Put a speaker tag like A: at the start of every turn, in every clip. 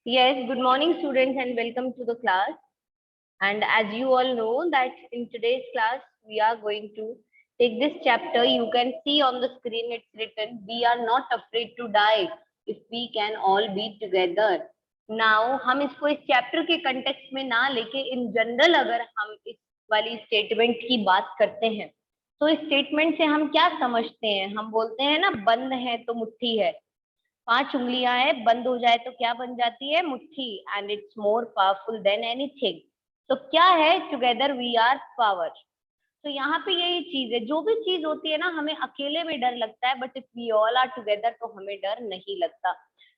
A: Yes, good morning students and welcome to the class. And as you all know that in today's class, we are going to take this chapter. You can see on the screen it's written, we are not afraid to die if we can all be together. Now, हम इसको इस chapter के context में ना लेके in general अगर हम इस वाली स्टेटमेंट की बात करते हैं तो इस स्टेटमेंट से हम क्या समझते हैं? हम बोलते हैं ना, बंद है तो मुट्ठी है, 5 उंगलियां है, बंद हो जाए तो क्या बन जाती है? मुट्ठी। And it's more powerful than anything. तो क्या है? Together we are power. तो यहाँ पे यही चीज है, जो भी चीज होती है ना, हमें अकेले में डर लगता है, but if we all are together तो हमें डर नहीं लगता।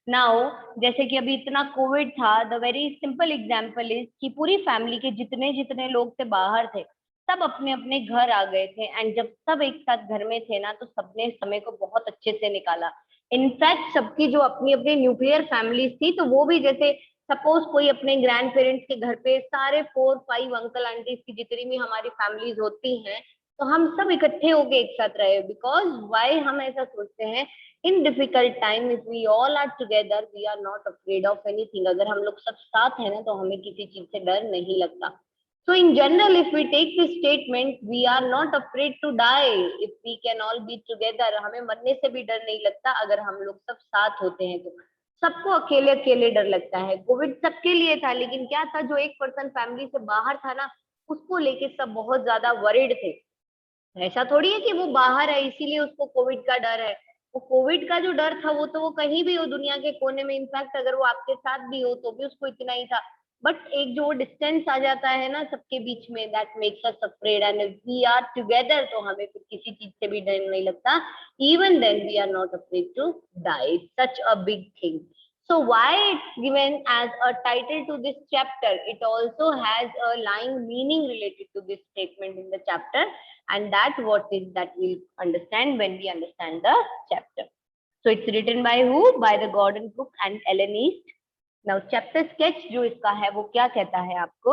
A: नाउ जैसे कि अभी इतना कोविड था, the very simple example is कि पूरी फैमिली के जितने जितने लोग थे बाहर थे, सब अपने अपने घर आ गए थे। एंड जब सब एक साथ घर में थे ना, तो सबने समय को बहुत अच्छे से निकाला। इनफैक्ट सबकी जो अपनी अपनी न्यूक्लियर फैमिलीज थी, तो वो भी जैसे सपोज कोई अपने ग्रैंड पेरेंट्स के घर पे सारे 4-5 अंकल आंटीज की जितनी भी हमारी फैमिलीज होती हैं, तो हम सब इकट्ठे होके एक साथ रहे। बिकॉज वाई हम ऐसा सोचते हैं, in difficult time if we all are together we are not afraid of anything. अगर हम लोग सब साथ हैं ना, तो हमें किसी चीज से डर नहीं लगता। So in general, if we take this statement, we are not afraid to die if we can all be together. हमें मरने से भी डर नहीं लगता अगर हम लोग सब साथ होते हैं तो। सबको अकेले अकेले डर लगता है। कोविड सबके लिए था, लेकिन क्या था, जो एक पर्सन फैमिली से बाहर था ना, उसको लेके सब बहुत ज्यादा वरिड थे। ऐसा थोड़ी है कि वो बाहर है इसीलिए उसको कोविड का डर है। वो कोविड का जो डर था, वो तो वो कहीं भी हो दुनिया के कोने में, इनफैक्ट अगर वो आपके साथ भी हो तो भी उसको इतना ही था। बट एक जो डिस्टेंस आ जाता है ना सबके बीच में, that makes us afraid. And we are together तो हमें फिर किसी चीज से भी डर नहीं लगता। Even then we are not afraid to die, such a big thing. So why it's given as a title to this chapter? It also has a lying meaning related to this statement in the chapter, and that what is that we'll understand when we understand the chapter. So it's written by who? By the Gordon Cook and Ellen East. Now chapter sketch जो इसका है वो क्या कहता है आपको?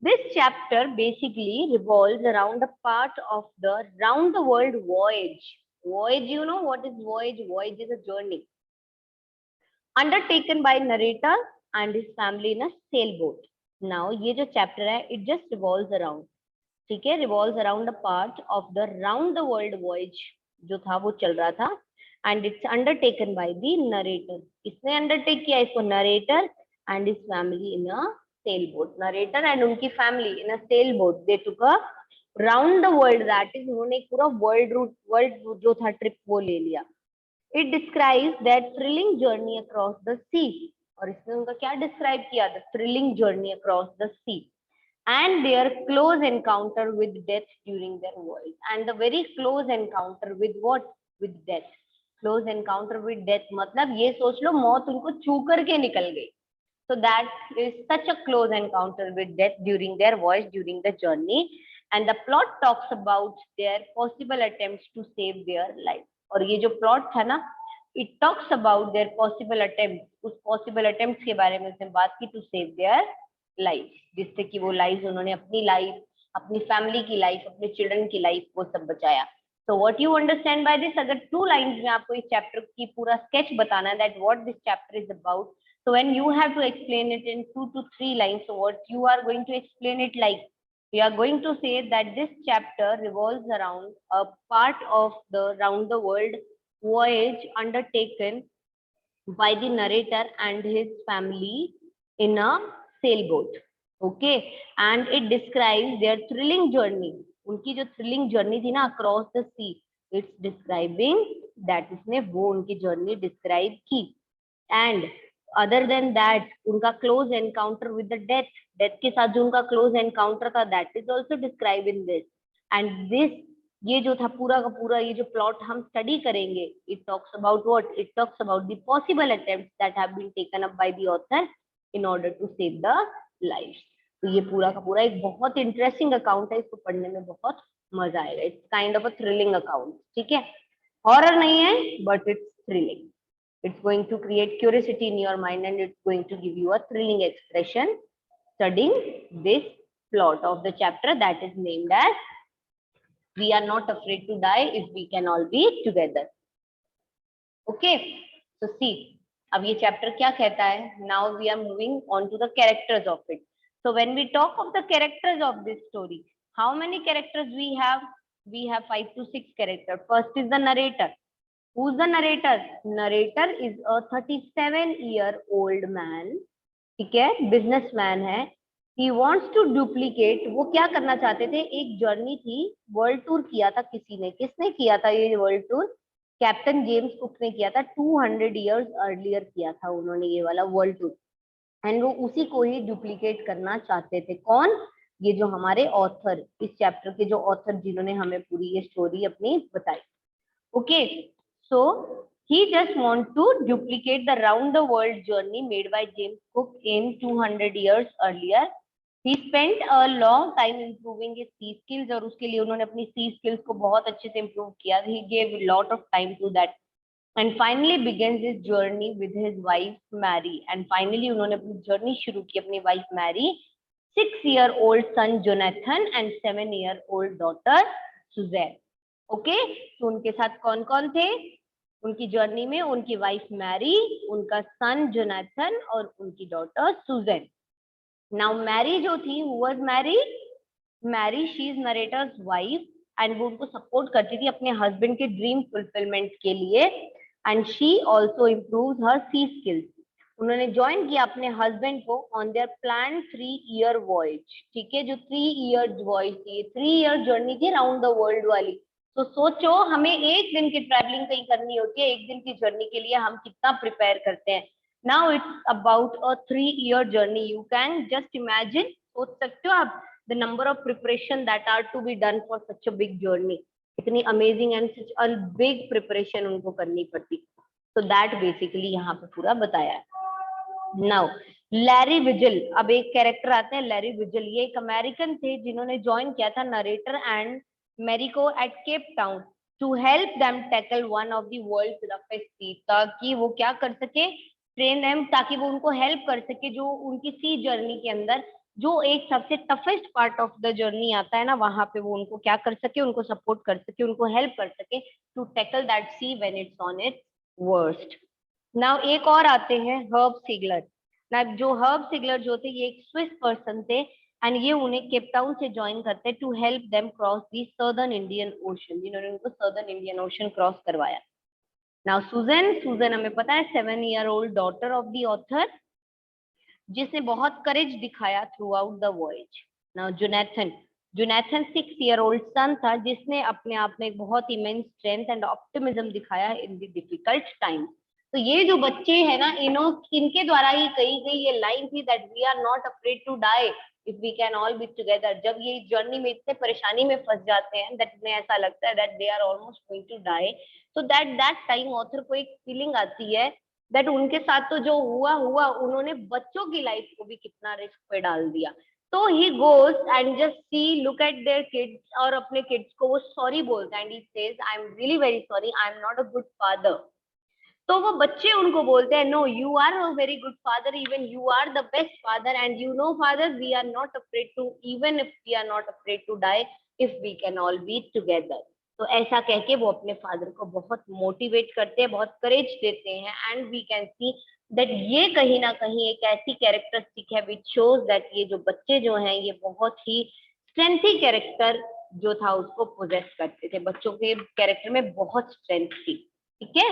A: This chapter basically revolves around a part of the round the world voyage. Voyage, you know what is voyage? Voyage is a journey undertaken by narrator and his family in a sailboat. Now ये जो chapter है, it just revolves around, ठीक है, revolves around a part of the round the world voyage जो था वो चल रहा था, and it's undertaken by the narrator. इसने undertake किया इसको? narrator and his family in a sailboat. narrator and उनकी family in a sailboat, they took a round the world, that is उन्होंने एक पूरा world route जो था trip वो ले लिया. It describes their thrilling journey across the sea. और इसने उनका क्या डिस्क्राइब किया? The thrilling journey across the sea and their close encounter with death during their voyage. And the very close encounter with what? With death. Close encounter with death मतलब ये सोच लो, मौत उनको छू करके निकल गई. So that is such a close encounter with death during their voyage, during the journey. And the plot talks about their possible attempts to save their life. और ये जो प्लॉट था ना, it talks about their possible attempt, उस possible attempt के बारे में उसने बात की, टू सेव देयर लाइफ, जिससे कि वो लाइफ उन्होंने अपनी लाइफ, अपनी फैमिली की लाइफ, अपने चिल्ड्रन की लाइफ को सब बचाया. So what you understand by this? अगर 2 लाइंस में आपको इस चैप्टर की पूरा स्केच बताना है, that what this chapter is about, so when you have to explain it in 2 to 3 lines, so what you are going to explain it like? We are going to say that this chapter revolves around a part of the round the world voyage undertaken by the narrator and his family in a sailboat. Okay, and it describes their thrilling journey. उनकी जो thrilling journey थी ना across the sea, it's describing that, इसने वो उनकी journey describe की. And other than that, उनका close encounter with the death, death के साथ जो उनका close encounter था, that is also described in this. And this, ये जो था पूरा का पूरा ये जो प्लॉट हम स्टडी करेंगे, it talks about what? It talks about the possible attempts that have been taken up by the author in order to save the lives. तो ये पूरा का पूरा एक बहुत इंटरेस्टिंग अकाउंट है, इसको पढ़ने में बहुत मजा आएगा. It's kind of a thrilling account, ठीक है, हॉरर नहीं है, but it's thrilling. It's going to create curiosity in your mind, and it's going to give you a thrilling expression studying this plot of the chapter that is named as We Are Not Afraid to Die If We Can All Be Together. Okay, so see, अब ये chapter क्या कहता है? Now we are moving on to the characters of it. So when we talk of the characters of this story, how many characters we have? We have 5 to 6 characters. First is the narrator. Who's the narrator? Narrator is a 37-year-old man. ठीक है, businessman है. He wants to duplicate. वो क्या करना चाहते थे? एक journey थी, वर्ल्ड टूर किया था किसी ने. किसने किया था ये world tour? Captain James cook ने किया था. 200 years अर्लियर किया था उन्होंने ये वाला वर्ल्ड टूर. एंड वो उसी को ही डुप्लीकेट करना चाहते थे. कौन? ये जो हमारे ऑथर, इस चैप्टर के जो ऑथर जिन्होंने हमें पूरी ये स्टोरी अपनी बताई. Okay, so he just want to duplicate the round the world journey made by James Cook in 200 years earlier. He spent a long time improving his sea skills, और उसके लिए उन्होंने अपनी sea skills को बहुत अच्छे से improve किया. He gave a lot of time to that. And finally begins his journey with his wife Mary. And finally उन्होंने अपनी जर्नी शुरू की अपनी wife Mary, 6-year-old son Jonathan and 7-year-old daughter Suzanne. Okay, तो उनके साथ कौन कौन थे उनकी जर्नी में? उनकी वाइफ मैरी, उनका सन जोनाथन और उनकी डॉटर सुजैन. नाउ मैरी जो थी, who was Mary? Mary, she is narrator's wife, and वो उनको सपोर्ट करती थी अपने हस्बैंड के ड्रीम फुलफिलमेंट के लिए. And she also improves her sea skills. उन्होंने ज्वाइन किया अपने हस्बैंड को on their plan 3-year voyage. ठीक है, जो 3-year वॉयज थी, 3-year जर्नी थी राउंड द वर्ल्ड वाली. तो सोचो, हमें एक दिन की ट्रैवलिंग कहीं करनी होती है, एक दिन की जर्नी के लिए हम कितना प्रिपेयर करते हैं. Now it's about a 3-year journey. You can just imagine, सोच सकते हो आप, the number of preparation that are to be done for such a big journey. इतनी amazing and such a big preparation उनको करनी पड़ती. तो दैट बेसिकली यहाँ पे पूरा बताया है. नाउ लैरी विजिल, अब एक कैरेक्टर आते हैं लैरी विजिल. ये एक अमेरिकन थे जिन्होंने ज्वाइन किया था नरेटर एंड मैरी को at Cape Town to help them tackle one of the world's roughest sea. ताकि वो क्या कर सके? ट्रेन देम, ताकि वो उनको हेल्प कर सके जो उनकी सी जर्नी के अंदर जो एक सबसे toughest part of the journey आता है ना, वहां पे वो उनको क्या कर सके? उनको सपोर्ट कर सके, उनको हेल्प कर सके to tackle that sea when it's on its worst. Now एक और आते हैं हर्ब सिगलर. ना जो हर्ब सिगलर जो थे, ये एक स्विस पर्सन थे एंड ये उन्हें केप टाउन से ज्वाइन करते to help them cross the southern Indian Ocean, जिन्होंने उनको सदर्न इंडियन ओशन क्रॉस करवाया. नाउ सुजन, सुजन हमें पता है 7-year-old daughter of the author, जिसने बहुत करेज दिखाया through out the voyage. Now Jonathan, Jonathan 6-year-old सन था जिसने अपने आप में बहुत इमेंस स्ट्रेंथ एंड ऑप्टिमिज्म दिखाया इन द डिफिकल्ट टाइम. तो ये जो बच्चे हैं ना, इनके द्वारा ही कही गई ये लाइन थी that we are not afraid to die if we can all be together. जब ये जर्नी में इतने परेशानी में फंस जाते हैं दैट उन्हें ऐसा लगता है that they are almost going to die, तो दैट टाइम ऑथर को एक फीलिंग आती है दैट उनके साथ तो जो हुआ उन्होंने बच्चों की लाइफ को भी कितना रिस्क पे डाल दिया. तो he goes and just see look at their kids, और अपने किड्स को वो सॉरी बोलता है and he says I am really very sorry, I am not a good father. तो वो बच्चे उनको बोलते हैं no, you are a very good father, even you are the best father, and you know father we are not afraid to, even if we are not afraid to die if we can all be together. तो ऐसा कह के वो अपने father को बहुत motivate करते हैं, बहुत करेज देते हैं. And we can see that ये कहीं ना कहीं एक ऐसी कैरेक्टरिस्टिक है विच शोज दैट ये जो बच्चे जो हैं ये बहुत ही स्ट्रेंथी कैरेक्टर जो था उसको पोजेस करते थे. बच्चों के कैरेक्टर में बहुत स्ट्रेंथ थी. ठीक है,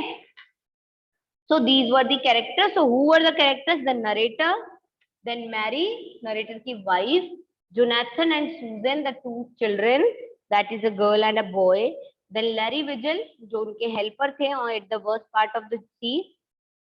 A: so these were the characters. So who were the characters? The narrator, then Mary, narrator की wife, Jonathan and Susan, the two children, that is a girl and a boy. Then Larry Vigil, जो उनके helper थे at the worst part of the sea,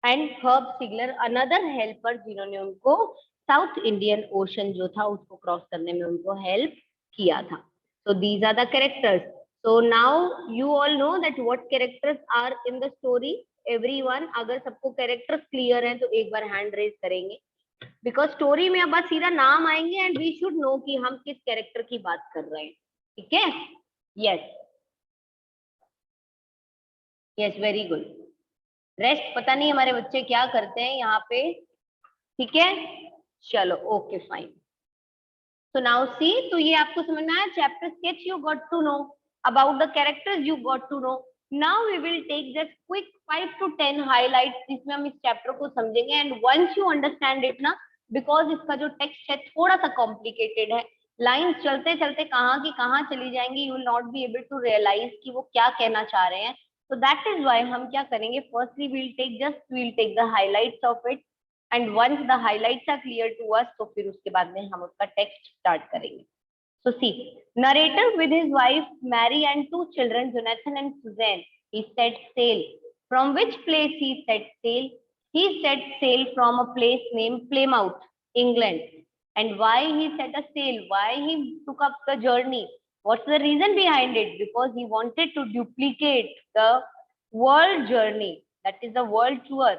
A: and Herb Sigler, another helper जिन्होंने उनको South Indian Ocean जो था उसको cross करने में उनको हेल्प किया था. So these are the characters. So now you all know that what characters are in the story. Everyone, अगर सबको कैरेक्टर्स क्लियर है तो एक बार हैंड रेज करेंगे, बिकॉज स्टोरी में अब बस सीधा नाम आएंगे एंड वी शुड नो कि हम किस कैरेक्टर की बात कर रहे हैं. ठीक है, yes yes, very good. Rest पता नहीं हमारे बच्चे क्या करते हैं यहाँ पे. ठीक है, चलो okay fine. So now see, तो ये आपको समझ में आया. Chapter sketch you got to know about the characters, you got to know now we will take just quick 5 to 10 highlights जिसमें हम इस चैप्टर को समझेंगे and once you understand it ना, बिकॉज इसका जो टेक्स्ट है थोड़ा सा कॉम्प्लिकेटेड है, लाइंस चलते चलते कहाँ की कहाँ चली जाएंगी, you will not be able to realise कि वो क्या कहना चाह रहे हैं. So that is why हम क्या करेंगे, firstly we'll take the highlights of it and once the highlights are clear to us तो फिर उसके बाद में हम उसका text start करेंगे. So see, narrator with his wife Mary and 2 children Jonathan and Suzanne, he set sail. From which place he set sail? He set sail from a place named Plymouth, England. And why he set a sail? Why he took up the journey? What's the reason behind it? Because he wanted to duplicate the world journey, that is the world tour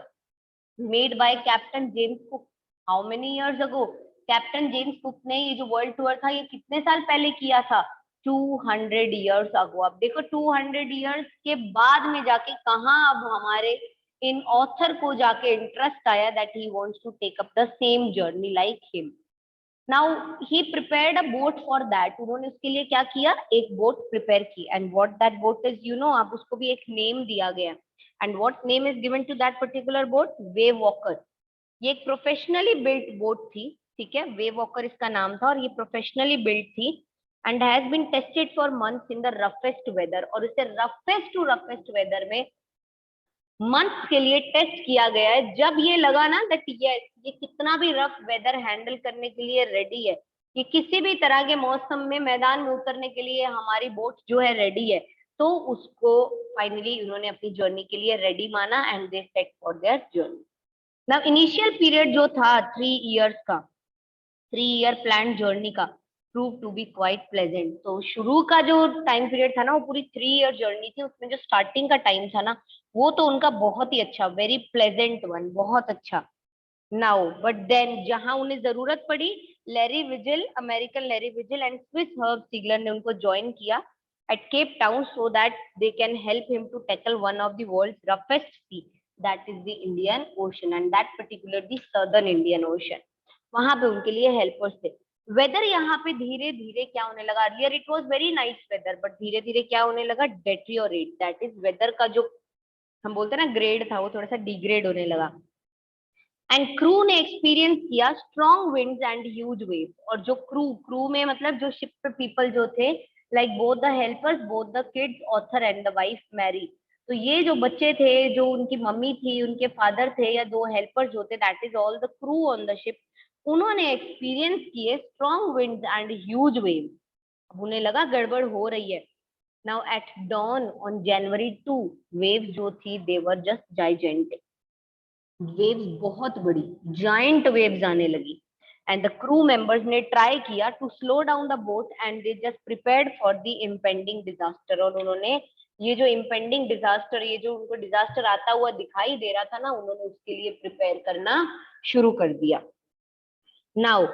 A: made by Captain James Cook. How many years ago? Captain James cook ने ये जो world tour था ये कितने साल पहले किया था? 200 years ago. अब देखो 200 years के बाद में जाके कहाँ अब हमारे इन ऑथर को जाके इंटरेस्ट आया that he wants to take up the same journey like him. Now he prepared a boat for that. उन्होंने उसके लिए क्या किया? एक बोट प्रिपेयर की. And what that boat is, you know, आप उसको भी एक नेम दिया गया. And what name is given to that particular boat? Wave Walker. ये एक प्रोफेशनली बिल्ट बोट थी, ठीक है, वेव वॉकर इसका नाम था और ये प्रोफेशनली बिल्ट थी and has been tested for months in the roughest weather. और इसे रफेस्ट टू रफेस्ट वेदर में मंथ्स के लिए टेस्ट किया गया है. जब ये लगा ना दैट ये कितना भी रफ वेदर हैंडल करने के लिए रेडी है, ये किसी भी तरह के मौसम में मैदान में उतरने के लिए हमारी बोट जो है रेडी है, तो उसको फाइनली उन्होंने अपनी जर्नी के लिए रेडी माना and they set for their journey. Now initial period जो था 3 years का, 3 year प्लान जर्नी का prove to be quite pleasant. तो शुरू का जो टाइम पीरियड था ना वो पूरी 3 year जर्नी थी, उसमें जो स्टार्टिंग का टाइम था ना वो तो उनका बहुत ही अच्छा, वेरी प्लेजेंट वन, बहुत अच्छा. नाउ बट देन जहां उन्हें जरूरत पड़ी, Larry Vigil, American Larry Vigil and Swiss Herb Seigler ने उनको ज्वाइन किया at Cape Town so that they can help him to tackle one of the world's roughest sea, that is the Indian Ocean and that particular the Southern Indian Ocean. वहां पे उनके लिए helpers थे. Weather यहाँ पे धीरे धीरे क्या होने लगा, earlier it was very nice weather but धीरे धीरे क्या होने लगा, डेट्रियोरेट, दैट इज वेदर का जो हम बोलते हैं ना ग्रेड था वो थोड़ा सा डिग्रेड होने लगा. एंड क्रू ने एक्सपीरियंस किया strong winds and huge waves. और जो क्रू में मतलब जो शिप पे पीपल जो थे, like both the helpers, both the kids, author and the wife Mary. तो ये जो बच्चे थे, जो उनकी मम्मी थी, उनके फादर थे या 2 हेल्पर्स जो थे, that is all the crew on the ship, उन्होंने एक्सपीरियंस किए strong winds and huge waves. अब उन्हें लगा गड़बड़ हो रही है. Now at dawn on January 2 waves जो थी they were just gigantic. Waves बहुत बड़ी, जाइंट वेव्स आने लगी एंड द क्रू मेंबर्स ने ट्राई किया to slow down the boat and they just prepared for the impending disaster. और उन्होंने ये जो इम्पेंडिंग डिजास्टर, ये जो उनको डिजास्टर आता हुआ दिखाई दे रहा था ना, उन्होंने उसके लिए प्रिपेयर करना शुरू कर दिया. नाउ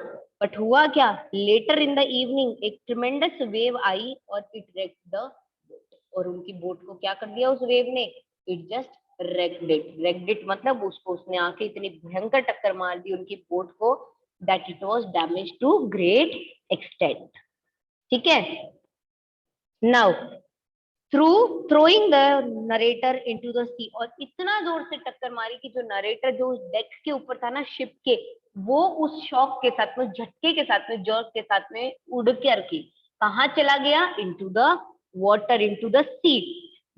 A: बट हुआ क्या, लेटर इन द इवनिंग एक ट्रिमेंडस वेव आई और इट रेक्ड द बोट. और उनकी बोट को क्या कर दिया उस वेव ने, इट जस्ट wrecked it मतलब उसको उसने आके इतनी भयंकर टक्कर मार दी उनकी बोट को that it was damaged to great extent. ठीक है. Now through throwing the narrator into the sea, और इतना जोर से टक्कर मारी कि जो नरेटर जो डेक के ऊपर था ना शिप के, वो उस शॉक के साथ में, झटके के साथ में, जर्क के साथ में उड़ करके कहाँ चला गया, into the water, into the sea.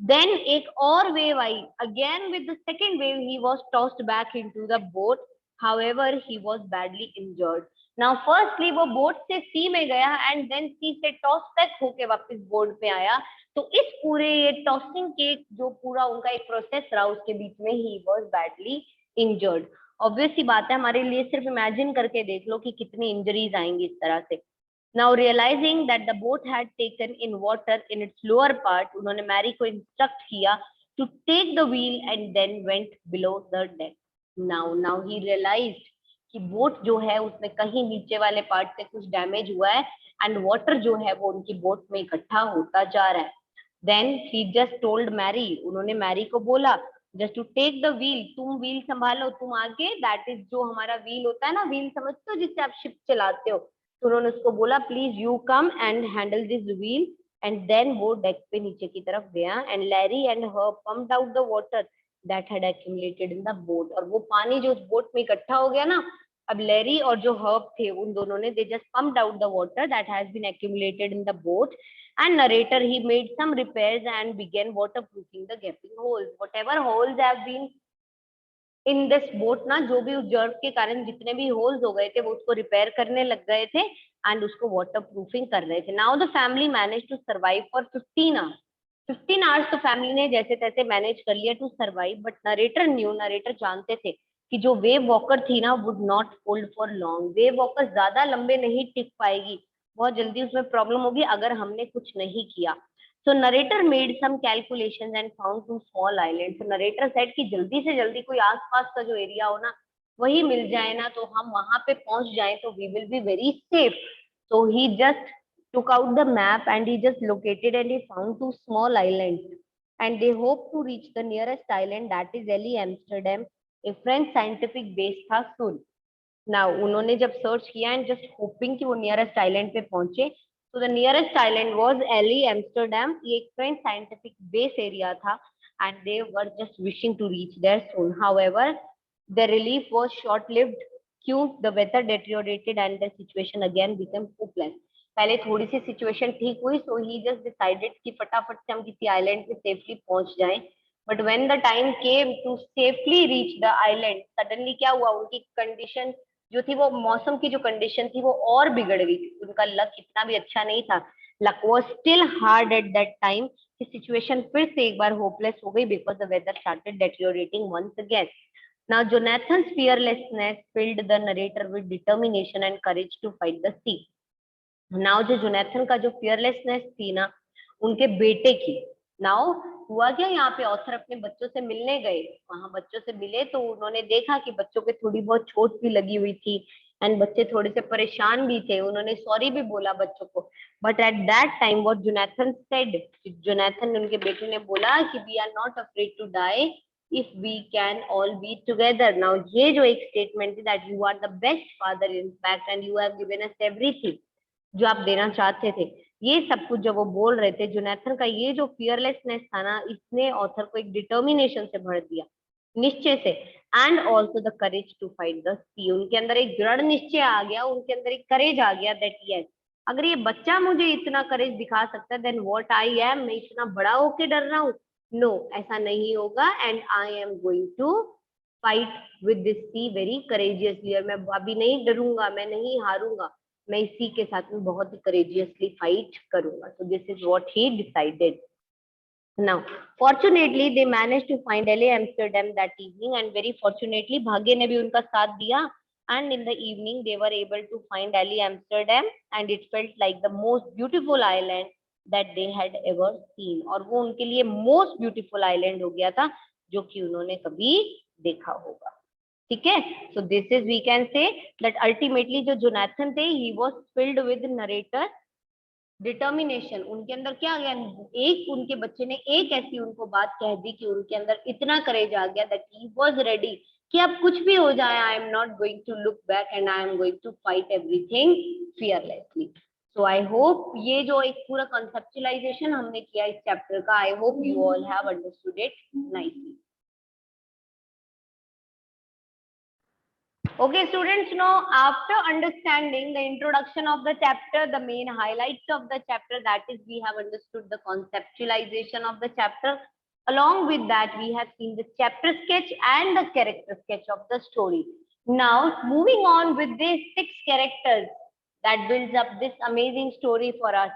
A: Then एक और wave I, again with the second wave he was tossed back into the boat, however he was badly injured. Now firstly वो बोट से सी में गया and then सी से toss back होके वापस board पे आया. तो इस पूरे ये टॉसिंग के जो पूरा उनका एक प्रोसेस रहा उसके बीच में he was badly injured. Obvious सी बात है, हमारे लिए सिर्फ इमेजिन करके देख लो कि कितनी इंजरीज आएंगी इस तरह से. Now realizing that the boat had taken in water in its lower part, उन्होंने मैरी को इंस्ट्रक्ट किया to take the wheel and then went below the deck. Now he realized कि बोट जो है उसमें कहीं नीचे वाले पार्ट से कुछ डैमेज हुआ है एंड वाटर जो है वो उनकी बोट में इकट्ठा होता जा रहा है. Then he just told Mary, उन्होंने मैरी को बोला just to take the wheel, तुम व्हील संभालो, तुम आगे, that is जो हमारा व्हील होता है ना, व्हील समझते हो जिससे आप शिप चलाते हो, तो उन्होंने उसको बोला please you come and handle this wheel and then वो डेक पे नीचे की तरफ गया and Larry and Herb pumped out the water that had accumulated in the boat. और वो पानी जो उस बोट में इकट्ठा हो गया ना, अब लैरी और जो हर्ब थे उन दोनों ने they just pumped out the water that has been accumulated in the boat and narrator he made some repairs and began waterproofing the gaping holes. Whatever holes have been in this boat ना, जो भी उस jerk के कारण जितने भी holes हो गए थे वो उसको रिपेयर करने लग गए थे एंड उसको वाटर प्रूफिंग कर रहे थे। Now the family manage to survive for 15 hours. 15 hours तो फैमिली ने जैसे तैसे मैनेज कर लिया टू सर्वाइव, बट नरेटर जानते थे कि जो वेव वॉकर थी ना would not hold for long. Wave walker ज्यादा लंबे नहीं टिक पाएगी, बहुत जल्दी उसमें प्रॉब्लम होगी अगर हमने कुछ नहीं किया। So narrator made some calculations and found two small islands. So narrator said कि जल्दी से जल्दी कोई आसपास का जो एरिया हो ना वही मिल जाए ना, तो हम वहां पे पहुंच जाए तो we will be very safe. So he just took out the map and he just located and he found two small islands. And they hope to reach the nearest island, that is Ellie Amsterdam, a French scientific base था soon. Now उन्होंने जब search किया and just hoping कि वो nearest island पे पहुंचे, तो the nearest island was Ile Amsterdam. ये एक फ्रेंच साइंटिफिक बेस एरिया था and they were just wishing to reach there soon. However the relief was short lived. क्यों? The weather deteriorated and the situation again become hopeless. पहले थोड़ी सी situation ठीक हुई, सो ही just decided कि फटाफट से हम किसी आइलैंड पे सेफली पहुंच जाएं। But when the time came to safely reach the island, suddenly क्या हुआ, उनकी कंडीशन जो थी, वो मौसम की जो कंडीशन थी वो और बिगड़ गई। उनका लक इतना भी अच्छा नहीं था। Luck was still hard at that time कि सिचुएशन फिर से एक बार होपलेस हो गई because the weather started deteriorating once again. Now Jonathan's fearlessness filled the narrator with determination and courage to fight the sea. Now जो Jonathan का जो फियरलेसनेस थी ना उनके बेटे की, नाउ हुआ क्या, यहाँ पे ऑथर अपने बच्चों से मिलने गए, वहां बच्चों से मिले तो उन्होंने देखा कि बच्चों के थोड़ी बहुत चोट भी लगी हुई थी एंड बच्चे थोड़े से परेशान भी थे। उन्होंने सॉरी भी बोला बच्चों को, but at that time what Jonathan said, Jonathan उनके बेटे ने बोला कि we are not afraid to die if we can all be together. Now ये जो एक स्टेटमेंट थी that you are the best father in fact and you have given us everything, जो आप देना चाहते थे, ये सब कुछ जब वो बोल रहे थे, जोनाथन का ये जो फियरलेसनेस था ना, इसने ऑथर को एक डिटर्मिनेशन से भर दिया, निश्चय से। And also the courage to fight the sea, उनके अंदर एक दृढ़ निश्चय आ गया, उनके अंदर एक करेज आ गया दैट यस, अगर ये बच्चा मुझे इतना करेज दिखा सकता है, देन व्हाट आई एम, मैं इतना बड़ा होके डर रहा हूँ, नो ऐसा नहीं होगा and I am going to fight with this sea very courageously. और मैं अभी नहीं डरूंगा, मैं नहीं हारूंगा, मैं इसी के साथ में बहुत ही करेजियसली फाइट करूंगा। So this is what he decided. Now, fortunately, they managed to find LA Amsterdam that evening, and very fortunately, भाग्य ने भी उनका साथ दिया. And in the evening, they were able to find LA Amsterdam, and it felt like the most beautiful island that they had ever seen. और वो उनके लिए most beautiful island हो गया था, जो कि उन्होंने कभी देखा होगा। ठीक है, so this is we can say that ultimately जो जोनाथन थे he was filled with narrator determination. उनके अंदर क्या आ गया, एक उनके बच्चे ने एक ऐसी उनको बात कह दी कि उनके अंदर इतना करेज आ गया दैट ही वाज रेडी कि अब कुछ भी हो जाए, I am not going to look back and I am going to fight everything fearlessly. So I hope ये जो एक पूरा कंसेप्चुअलाइजेशन हमने किया इस चैप्टर का, I hope you all have understood it nicely. Okay, students, now after understanding the introduction of the chapter, the main highlights of the chapter, that is we have understood the conceptualization of the chapter. Along with that, we have seen the chapter sketch and the character sketch of the story. Now, moving on with these 6 characters that builds up this amazing story for us,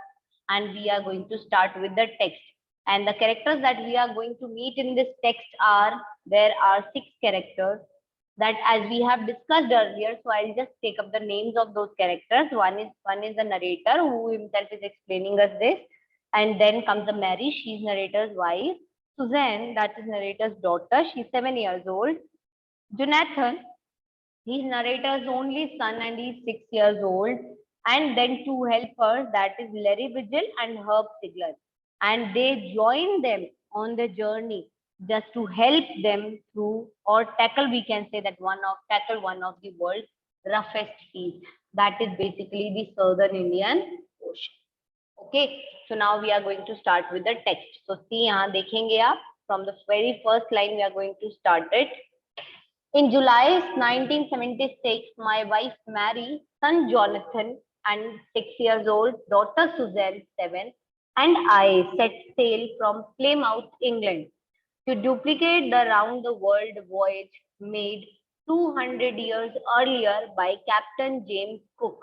A: and we are going to start with the text. And the characters that we are going to meet in this text are, there are 6 characters that as we have discussed earlier. So I'll just take up the names of those characters. One is the narrator who himself is explaining us this, and then comes the Mary, she's narrator's wife. Suzanne, that is narrator's daughter, she's 7 years old. Jonathan, he's narrator's only son and he's 6 years old. And then 2 helpers, that is Larry Vigil and Herb Sigler, and they join them on the journey just to help them through or tackle, we can say that one of the world's roughest seas, that is basically the southern Indian Ocean. Okay, so now we are going to start with the text. So see, यहाँ देखेंगे आप, from the very first line we are going to start it. In July 1976, my wife Mary, son Jonathan, and 6 years old daughter Suzanne, 7, and I set sail from Plymouth, England, to duplicate the round the world voyage made 200 years earlier by Captain James Cook.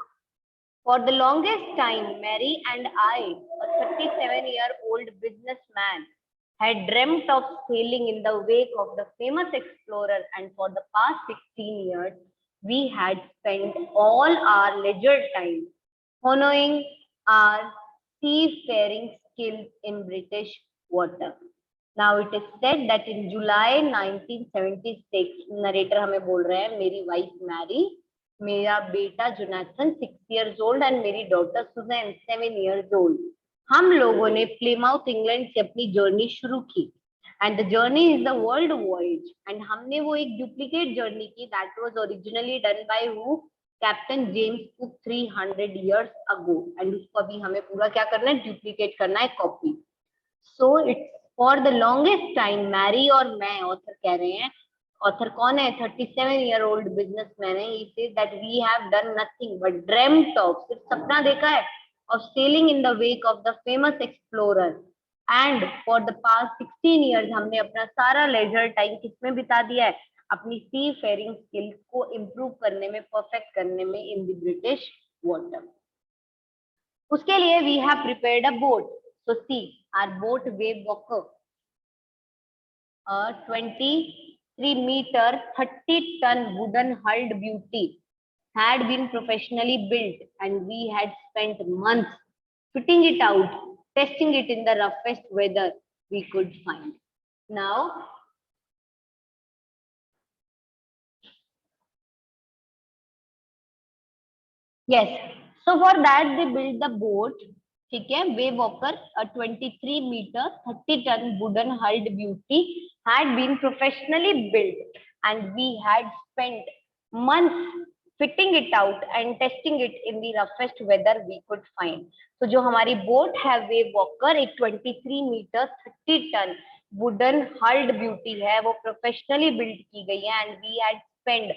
A: For the longest time, Mary and I, a 37-year-old businessman, had dreamt of sailing in the wake of the famous explorer, and for the past 16 years, we had spent all our leisure time honing our seafaring skills in British water. Now it is said that in July 1976, narrator हमें बोल रहे हैं, मेरी wife Mary, मेरा बेटा Jonathan 6 years old and मेरी daughter Suzanne 7 years old, हम लोगों ने प्लेमाउथ इंग्लैंड से अपनी जर्नी शुरू की. And the journey is the world voyage. And हमने वो एक डुप्लीकेट जर्नी की that was originally done by who, captain James cook 300 years ago. And उसको अभी हमें पूरा क्या करना है, डुप्लीकेट करना है, copy. So it's for the longest time, Mary और मैं, ऑथर कह रहे हैं, ऑथर कौन है, 37-year-old बिजनेसमैन है, he says that we have done nothing but dreamt of, सिर्फ सपना देखा है, of sailing in the wake of the famous explorer. And for the past 16 years हमने अपना सारा लेजर टाइम किसमें बिता दिया है, अपनी सी फेयरिंग स्किल्स को इम्प्रूव करने में, परफेक्ट करने में इन द ब्रिटिश वाटर. उसके लिए we have prepared a boat. So see our boat Wave Walker, 23-meter 30-ton wooden hulled beauty, had been professionally built, and we had spent months fitting it out, testing it in the roughest weather we could find. Now, yes, so for that they built the boat. ठीक है, वे walker, a 23-meter 30-ton wooden hulled beauty, had been professionally built, and we had spent months fitting it out and testing it in the roughest weather we could find. तो जो हमारी boat है वे walker, एक 23-meter 30-ton wooden hulled beauty है, वो professionally build की गई है, and we had spent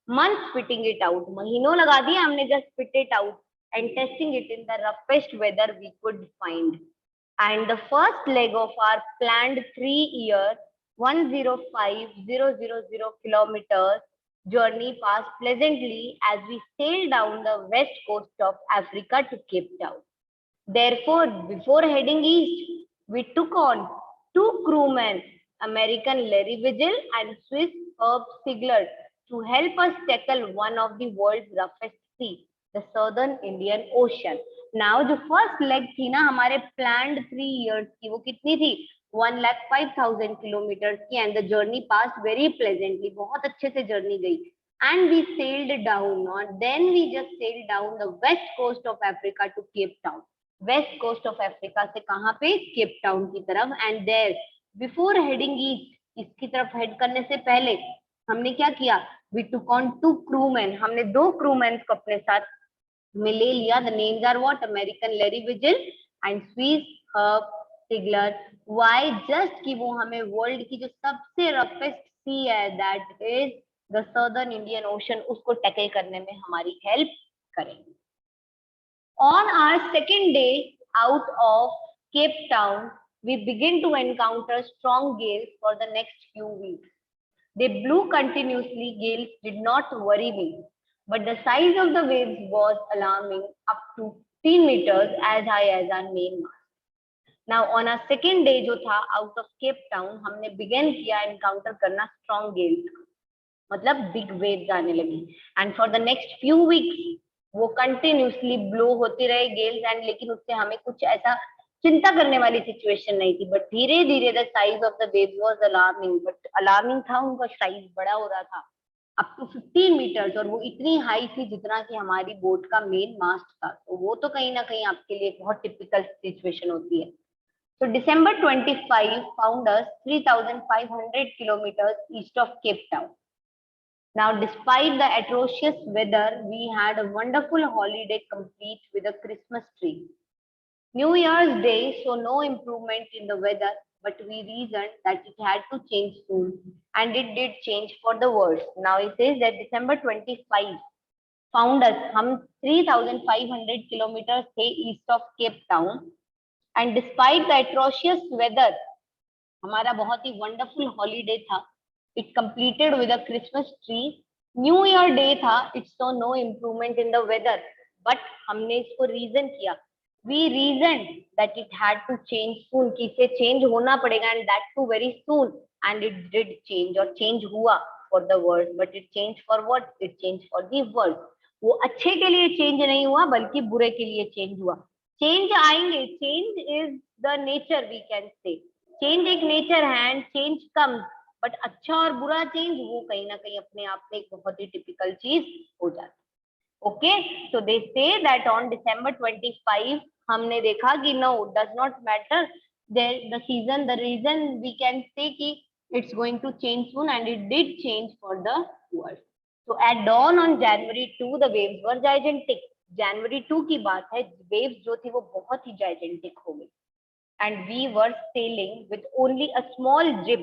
A: months fitting it out. महीनों लगा दिए हमने just fit it out and testing it in the roughest weather we could find. And the first leg of our planned 3-year 105,000 kilometers journey passed pleasantly as we sailed down the west coast of Africa to Cape Town. Therefore, before heading east, we took on 2 crewmen, American Larry Vigil and Swiss Herb Sigler, to help us tackle one of the world's roughest sea, the Southern Indian Ocean. Now जो first leg थी ना हमारे planned 3 years की, वो कितनी थी, 105,000 kilometers की, and the journey passed very pleasantly, बहुत अच्छे से journey गई. And we sailed down, and then we just sailed down the west coast of Africa to Cape Town. West coast of Africa से कहाँ पे, Cape Town की तरफ. And there, before heading east, इसकी तरफ head करने से पहले हमने क्या किया, we took on 2 crewmen, हमने 2 crewmen को अपने साथ में ले लिया. The names are what, American Larry Vigil and Swiss Herb Sigler. Why? Just कि वो हमें वर्ल्ड की जो सबसे रफेस्ट सी है, that is the Southern Indian Ocean, उसको टैकल करने में हमारी हेल्प करेंगे. On our second day out of Cape Town, we begin to encounter strong gales for the next few weeks. They blew continuously. Gales did not worry me, but the size of the waves was alarming, up to 15 meters as high as our mainmast. Now on our second day जो था out of Cape Town, हमने begin किया encounter करना strong gales, मतलब big waves आने लगी. And for the next few weeks वो continuously blow होती रहे गेल्स, एंड लेकिन उससे हमें कुछ ऐसा चिंता करने वाली सिचुएशन नहीं थी. बट धीरे धीरे the size of the wave was alarming, but alarming था, उनका साइज बड़ा हो रहा था, अप टू 15 मीटर्स, और वो इतनी हाई थी जितना कि हमारी बोट का मेन मास्ट था. तो वो तो कहीं ना कहीं आपके लिए बहुत टिपिकल सिचुएशन होती है. So December 25 found us 3,500 kilometers east of Cape Town. Now, despite the atrocious weather, we had a wonderful holiday complete with a Christmas tree. New Year's Day saw no improvement in the weather, but we reasoned that it had to change soon, and it did change for the worse. Now it says that December 25 found us. हम 3,500 kilometers थे east of Cape Town, and despite the atrocious weather, हमारा बहुत ही wonderful holiday था. It completed with a Christmas tree. New Year Day था. It saw no improvement in the weather, but हमने इसको reason किया. We reasoned that it had to change soon, कि इसे change होना पड़ेगा, and that too very soon, and it did change, और change हुआ for the worse, but it changed for what? It changed for the worse. वो अच्छे के लिए change नहीं हुआ, बल्कि बुरे के लिए change हुआ. Change आएंगे, change is the nature, we can say. Change एक nature है, and change comes, but अच्छा और बुरा change वो कहीं ना कहीं अपने आप में एक बहुत ही typical चीज हो जाती है. Okay, so they say that on December 25 हमने देखा कि no, does not matter the season, the reason we can say कि it's going to change soon, and it did change for the worse. So at dawn on January 2 the waves were gigantic. January 2 की बात है, waves जो थी वो बहुत ही gigantic हो गई, and we were sailing with only a small jib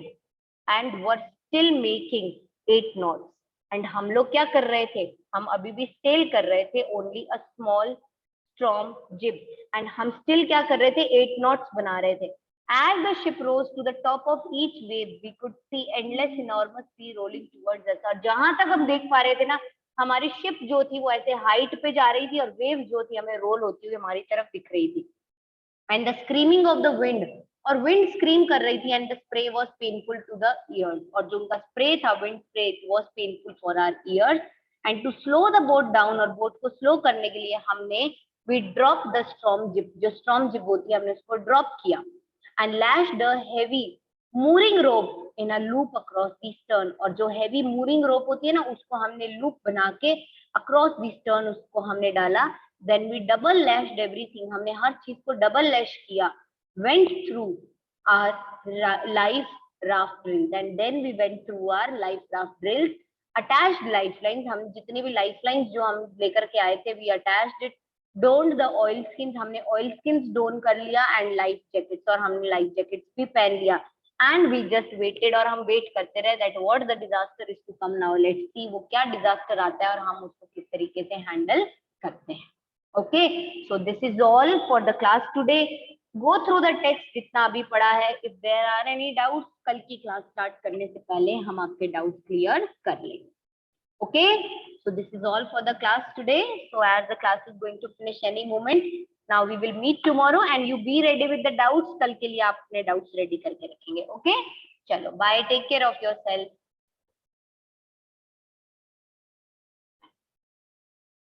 A: and were still making 8 knots. And हम लोग क्या कर रहे थे, हम अभी भी सेल कर रहे थे ओनली अ स्मॉल स्ट्रॉम जिब, एंड हम स्टिल क्या कर रहे थे, 8 नॉट्स बना रहे थे. As the ship rose to the top of each wave, we could see endless enormous sea rolling towards us. और जहां तक हम देख पा रहे थे ना, हमारी शिप जो थी वो ऐसे हाइट पे जा रही थी, और वेव जो थी हमें रोल होती हुई हमारी तरफ दिख रही थी. And the screaming of the wind, और विंड स्क्रीम कर रही थी, and the spray was painful to the ears, और जो उनका स्प्रे था, wind spray, was painful for our ears. And to slow the boat down, और बोट को स्लो करने के लिए हमने we drop the storm jib, जो स्टॉर्म जिप होती है हमने उसको ड्रॉप किया, and lash the heavy mooring rope in a loop across the stern, और जो हेवी मूरिंग रोप होती है ना उसको हमने लूप बना के अक्रॉस द स्टर्न उसको हमने डाला. Then we double lashed everything, हमने हर चीज को डबल लैश किया. Went through our life raft drills, and then we went through our life raft drills. Attached lifelines, हम जितनी भी lifelines जो हम लेकर के आए थे, we attached it. Donned the oil skins, हमने oil skins don कर लिया, and life jackets, और हमने life jackets भी पहन लिया. And we just waited, और हम वेट करते रहे that what the disaster is to come now. Let's see वो क्या disaster आता है और हम उसको किस तरीके से handle करते हैं. Okay, so this is all for the class today. Go through the text जितना अभी पढ़ा है. If there are any doubts, कल की क्लास स्टार्ट करने से पहले हम आपके डाउट्स क्लियर कर लेंगे. Okay, so this is all for the class today. So as the class is going to finish any moment, now we will meet tomorrow, and you be ready with the doubts. कल के लिए आप अपने doubts ready करके रखेंगे. Okay, चलो, bye, take care of yourself.